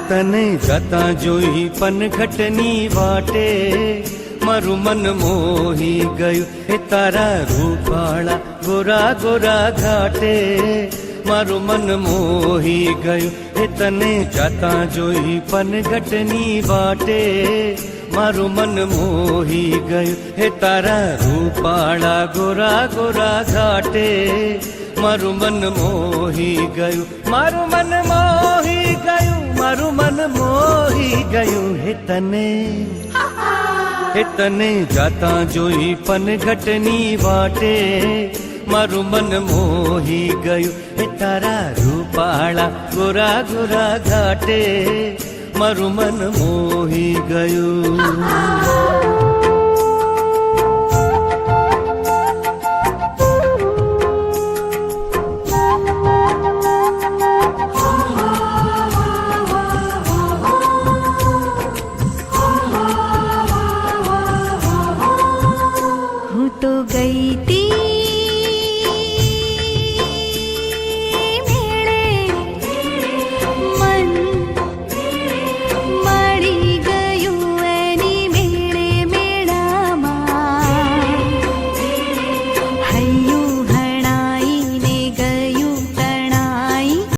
તને જતા જોઈ પનઘટની વાટે મારું મન મોહી ગયું હે તારા રૂપાળા ગોરા ગોરા ઘાટે મારું મન મોહી ગયું હે તને જતા જોઈ પનઘટની વાટે મારું મન મોહી ગયું હે તારા રૂપાળા ગોરા ગોરા ઘાટે મારું મન મોહી ગયું મારું મન મોહી ગયું મારું મન મોહી ગયું હે તને જાતા જોઈ પનઘટની વાટે મારું મન મોહી ગયું હે તારા રૂપાળા ગોરા ગોરા ઘાટે મારું મન મોહી ગયું.